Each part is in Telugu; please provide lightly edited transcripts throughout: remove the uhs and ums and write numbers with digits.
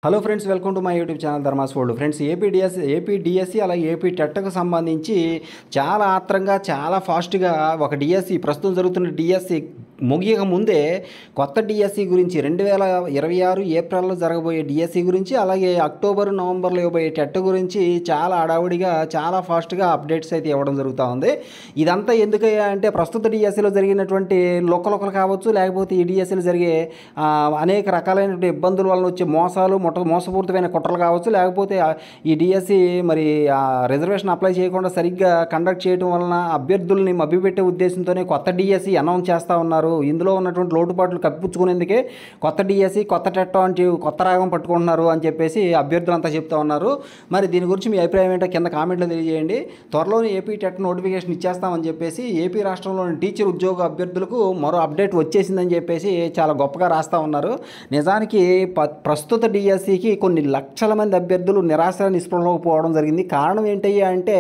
Hello friends, welcome to my YouTube channel Dharma's world. Friends, AP DSC అలాగే ఏపీ టెట్కు సంబంధించి చాలా ఆత్రంగా చాలా ఫాస్ట్గా ఒక డిఎస్సి ప్రస్తుతం జరుగుతున్న డిఎస్సి ముగియక ముందే కొత్త డిఎస్సి గురించి 2026 ఏప్రిల్లో జరగబోయే డిఎస్సి గురించి అలాగే అక్టోబర్ నవంబర్లో ఇవ్వబోయే టెట్ గురించి చాలా హడావుడిగా చాలా ఫాస్ట్గా అప్డేట్స్ అయితే ఇవ్వడం జరుగుతూ ఉంది. ఇదంతా ఎందుకయ్యా అంటే ప్రస్తుత డిఎస్సిలో జరిగినటువంటి లోకలు కావచ్చు, లేకపోతే ఈ డిఎస్సిలో జరిగే అనేక రకాలైనటువంటి ఇబ్బందుల వలన వచ్చే మోసాలు మోసపూరితమైన కుట్రలు కావచ్చు, లేకపోతే ఈ డిఎస్సి మరి రిజర్వేషన్ అప్లై చేయకుండా సరిగ్గా కండక్ట్ చేయడం వలన అభ్యర్థుల్ని మభ్యపెట్టే ఉద్దేశంతోనే కొత్త డిఎస్సి అనౌన్స్ చేస్తూ ఉన్నారు. ఇందులో ఉన్నటువంటి లోటుపాట్లు కప్పించుకునేందుకే కొత్త డిఎస్సి కొత్త టెట్ అంటే కొత్త రాగం పట్టుకుంటున్నారు అని చెప్పేసి అభ్యర్థులంతా చెప్తా ఉన్నారు. మరి దీని గురించి మీ అభిప్రాయం ఏంటో కింద కామెంట్లో తెలియజేయండి. త్వరలోనే ఏపీ టెట్ నోటిఫికేషన్ ఇచ్చేస్తామని చెప్పేసి ఏపీ రాష్ట్రంలోని టీచర్ ఉద్యోగ అభ్యర్థులకు మరో అప్డేట్ వచ్చేసిందని చెప్పేసి చాలా గొప్పగా రాస్తూ ఉన్నారు. నిజానికి ప్రస్తుత డిఎస్సికి కొన్ని లక్షల మంది అభ్యర్థులు నిరాశ నిస్పృహలోకి పోవడం జరిగింది. కారణం ఏంటయ్యా అంటే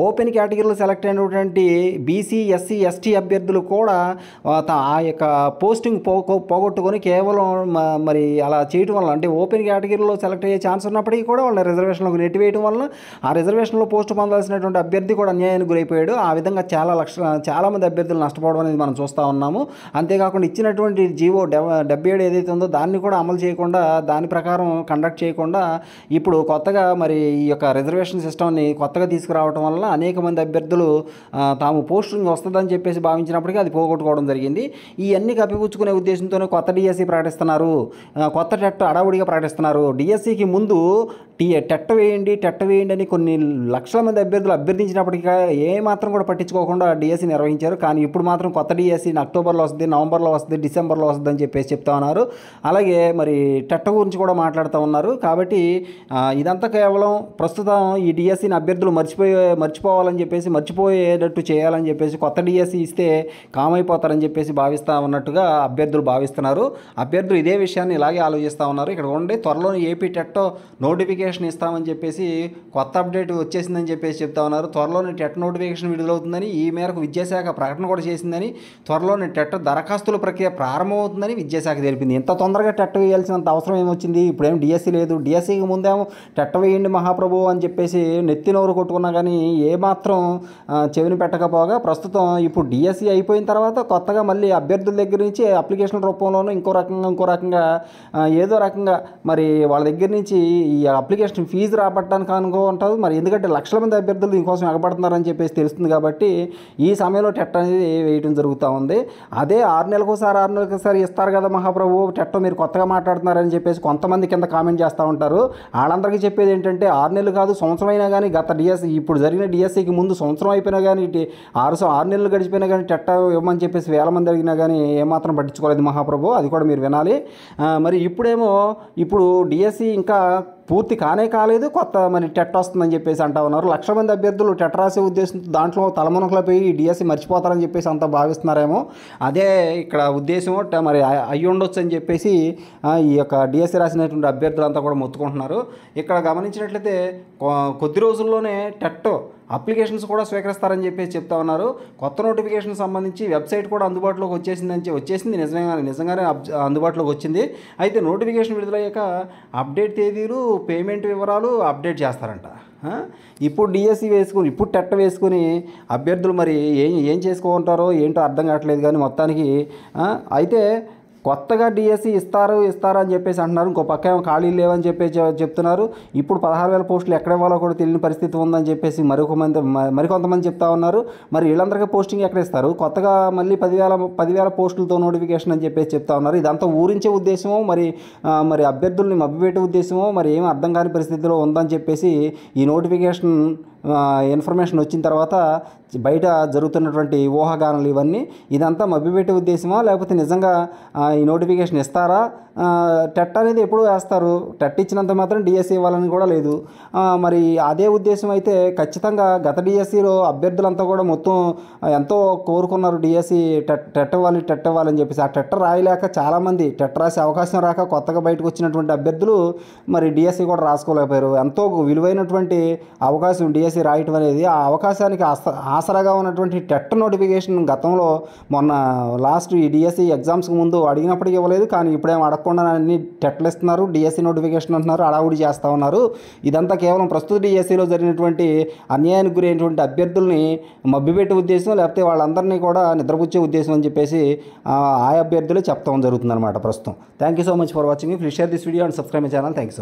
ఓపెన్ కేటగిరీలో సెలెక్ట్ అయినటువంటి బీసీ, ఎస్సీ, ఎస్టీ అభ్యర్థులు కూడా ఆ యొక్క పోస్టింగ్ పోగొట్టుకొని కేవలం మరి అలా చేయటం వల్ల, అంటే ఓపెన్ కేటగిరీలో సెలెక్ట్ అయ్యే ఛాన్స్ ఉన్నప్పటికీ కూడా వాళ్ళ రిజర్వేషన్లోకి నెట్టివేయడం వల్ల ఆ రిజర్వేషన్లో పోస్ట్ పొందాల్సినటువంటి అభ్యర్థి కూడా అన్యాయానికి గురైపోయాడు. ఆ విధంగా చాలామంది అభ్యర్థులు నష్టపోవడం అనేది మనం చూస్తూ ఉన్నాము. అంతేకాకుండా ఇచ్చినటువంటి జీవో 77 ఏదైతే ఉందో దాన్ని కూడా అమలు చేయకుండా, దాని ప్రకారం కండక్ట్ చేయకుండా ఇప్పుడు కొత్తగా మరి ఈ యొక్క రిజర్వేషన్ సిస్టమ్ని కొత్తగా తీసుకురావడం వల్ల అనేక మంది అభ్యర్థులు తాము పోస్టింగ్ వస్తుందని చెప్పేసి భావించినప్పటికీ అది పోగొట్టుకోవడం జరిగింది. ఇవన్నీ కప్పిపుచ్చుకునే ఉద్దేశంతోనే కొత్త డిఎస్సి ప్రకటిస్తున్నారు, కొత్త టెట్ అడవుడిగా ప్రకటిస్తున్నారు. డిఎస్సికి ముందు టెట్ వేయండి అని కొన్ని లక్షల మంది అభ్యర్థులు అభ్యర్థించినప్పటికీ ఏమాత్రం కూడా పట్టించుకోకుండా డిఎస్సి నిర్వహించారు. కానీ ఇప్పుడు మాత్రం కొత్త డిఎస్సి అక్టోబర్లో వస్తుంది, నవంబర్లో వస్తుంది, డిసెంబర్లో వస్తుంది అని చెప్పేసి చెప్తా ఉన్నారు. అలాగే మరి టెట్ గురించి కూడా మాట్లాడుతూ ఉన్నారు. కాబట్టి ఇదంతా కేవలం ప్రస్తుతం ఈ డిఎస్సిని అభ్యర్థులు మర్చిపోవాలని చెప్పేసి, మర్చిపోయేటట్టు చేయాలని చెప్పేసి కొత్త డిఎస్సి ఇస్తే కామైపోతారని చెప్పేసి భావిస్తూ ఉన్నట్టుగా అభ్యర్థులు భావిస్తున్నారు. అభ్యర్థులు ఇదే విషయాన్ని ఇలాగే ఆలోచిస్తూ ఉన్నారు. ఇక్కడ ఉండే త్వరలో ఏపీ టెట్ నోటిఫికేషన్ ఇస్తామని చెప్పేసి కొత్త అప్డేట్ వచ్చేసిందని చెప్పేసి చెప్తా ఉన్నారు. త్వరలోనే టెట్ నోటిఫికేషన్ విడుదలవుతుందని, ఈ మేరకు విద్యాశాఖ ప్రకటన కూడా చేసిందని, త్వరలోనే టెట్ దరఖాస్తుల ప్రక్రియ ప్రారంభమవుతుందని విద్యాశాఖ తెలిపింది. ఇంత తొందరగా టెట్ వేయాల్సినంత అవసరం ఏమొచ్చింది? ఇప్పుడేం డిఎస్సి లేదు. డిఎస్సికి ముందేమో టెట్ వేయండి మహాప్రభు అని చెప్పేసి నెత్తి నోరు కొట్టుకున్నా కానీ ఏమాత్రం చెవిని పెట్టకపోగా ప్రస్తుతం ఇప్పుడు డిఎస్సి అయిపోయిన తర్వాత కొత్తగా మళ్ళీ అభ్యర్థుల దగ్గర నుంచి అప్లికేషన్ రూపంలోనూ ఇంకో రకంగా ఏదో రకంగా మరి వాళ్ళ దగ్గర నుంచి ఈ అప్లికేషన్ ఫీజు రాబట్టడానికి అనుకుంటారు. మరి ఎందుకంటే లక్షల మంది అభ్యర్థులు దీనికోసం ఎగబడుతున్నారని చెప్పేసి తెలుస్తుంది. కాబట్టి ఈ సమయంలో టెట్ అనేది వేయడం జరుగుతూ ఉంది. అదే 6 నెలలకోసారి ఇస్తారు కదా మహాప్రభు, టెట్ మీరు కొత్తగా మాట్లాడుతున్నారని చెప్పేసి కొంతమంది కింద కామెంట్ చేస్తూ ఉంటారు. వాళ్ళందరికీ చెప్పేది ఏంటంటే 6 నెలలు కాదు, సంవత్సరం అయినా కానీ గత డిఎస్సి ఇప్పుడు జరిగిన డిఎస్సికి ముందు సంవత్సరం అయిపోయినా కానీ 6 నెలలు గడిచిపోయినా కానీ టెట్ ఇవ్వమని చెప్పేసి వేల మంది అడిగినా కానీ ఏమాత్రం పట్టించుకోలేదు మహాప్రభు. అది కూడా మీరు వినాలి. మరి ఇప్పుడు డిఎస్సి ఇంకా పూర్తి కాలేదు, కొత్త మరి టెట్ వస్తుందని చెప్పేసి అంటా ఉన్నారు. లక్ష మంది అభ్యర్థులు టెట్ రాసే ఉద్దేశంతో దాంట్లో తలమునకలపోయి డిఎస్సి మర్చిపోతారని చెప్పేసి అంతా భావిస్తున్నారేమో. అదే ఇక్కడ ఉద్దేశం మరి అయ్యి ఉండొచ్చు అని చెప్పేసి ఈ యొక్క డిఎస్సి రాసినటువంటి అభ్యర్థులంతా కూడా మొత్తుకుంటున్నారు. ఇక్కడ గమనించినట్లయితే కొద్ది రోజుల్లోనే టెట్ అప్లికేషన్స్ కూడా స్వీకరిస్తారని చెప్పేసి చెప్తా ఉన్నారు. కొత్త నోటిఫికేషన్ సంబంధించి వెబ్సైట్ కూడా అందుబాటులోకి వచ్చేసింది నిజంగానే అందుబాటులోకి వచ్చింది. అయితే నోటిఫికేషన్ విడుదలయ్యాక అప్డేట్ తేదీలు, పేమెంట్ వివరాలు అప్డేట్ చేస్తారంట. ఇప్పుడు డిఎస్సి ఇప్పుడు టెట్ వేసుకుని అభ్యర్థులు మరి ఏం చేసుకుంటారో ఏంటో అర్థం కావట్లేదు. కానీ మొత్తానికి అయితే కొత్తగా డిఎస్సి ఇస్తారు అని చెప్పేసి అంటున్నారు. ఇంకో పక్క ఏమో ఖాళీలు లేవని చెప్పేసి చెప్తున్నారు. ఇప్పుడు 16,000 పోస్టులు ఎక్కడ ఇవ్వాలో కూడా తెలియని పరిస్థితి ఉందని చెప్పేసి మరికొంతమంది చెప్తా ఉన్నారు. మరి వీళ్ళందరికీ పోస్టింగ్ ఎక్కడ ఇస్తారు? కొత్తగా మళ్ళీ 10,000 పోస్టులతో నోటిఫికేషన్ అని చెప్పేసి చెప్తా ఉన్నారు. ఇదంతా ఊరించే ఉద్దేశమో మరి అభ్యర్థుల్ని మభ్యపెట్టే ఉద్దేశమో మరి ఏమీ అర్థం కాని పరిస్థితిలో ఉందని చెప్పేసి ఈ నోటిఫికేషన్ ఇన్ఫర్మేషన్ వచ్చిన తర్వాత బయట జరుగుతున్నటువంటి ఊహాగానాలు ఇదంతా మభ్యపెట్టే ఉద్దేశమా, లేకపోతే నిజంగా ఈ నోటిఫికేషన్ ఇస్తారా? టెట్ అనేది ఎప్పుడు వేస్తారు, టెట్ ఇచ్చినంత మాత్రం డిఎస్సి ఇవ్వాలని కూడా లేదు. మరి అదే ఉద్దేశం అయితే ఖచ్చితంగా గత డిఎస్సిలో అభ్యర్థులంతా కూడా మొత్తం ఎంతో కోరుకున్నారు డిఎస్సి టెట్ ఇవ్వాలని చెప్పేసి. ఆ టెట్ రాయలేక చాలామంది టెట్ రాసే అవకాశం రాక కొత్తగా బయటకు వచ్చినటువంటి అభ్యర్థులు మరి డిఎస్సి కూడా రాసుకోలేకపోయారు. ఎంతో విలువైనటువంటి అవకాశం డిఎస్సి రాయటం అనేది. ఆ అవకాశానికి ఆసరాగా ఉన్నటువంటి టెట్ నోటిఫికేషన్ గతంలో మొన్న లాస్ట్ ఈ డిఎస్సి ఎగ్జామ్స్కి ముందు అడిగినప్పటికీ ఇవ్వలేదు. కానీ ఇప్పుడేం అడగకుండా కాకుండా అన్ని టెట్లు ఇస్తున్నారు, డిఎస్సి నోటిఫికేషన్ అంటున్నారు, అడావుడి చేస్తూ ఉన్నారు. ఇదంతా కేవలం ప్రస్తుత డిఎస్సిలో జరిగినటువంటి అన్యాయానికి గురైనటువంటి అభ్యర్థుల్ని మభ్యపెట్టే ఉద్దేశం, లేకపోతే వాళ్ళందరినీ కూడా నిద్రపుచ్చే ఉద్దేశం అని చెప్పేసి ఆ అభ్యర్థులే చెప్తాం జరుగుతుందన్నమాట ప్రస్తుతం. Thank you so much for watching. Please share this video and subscribe my channel. Thank you so much.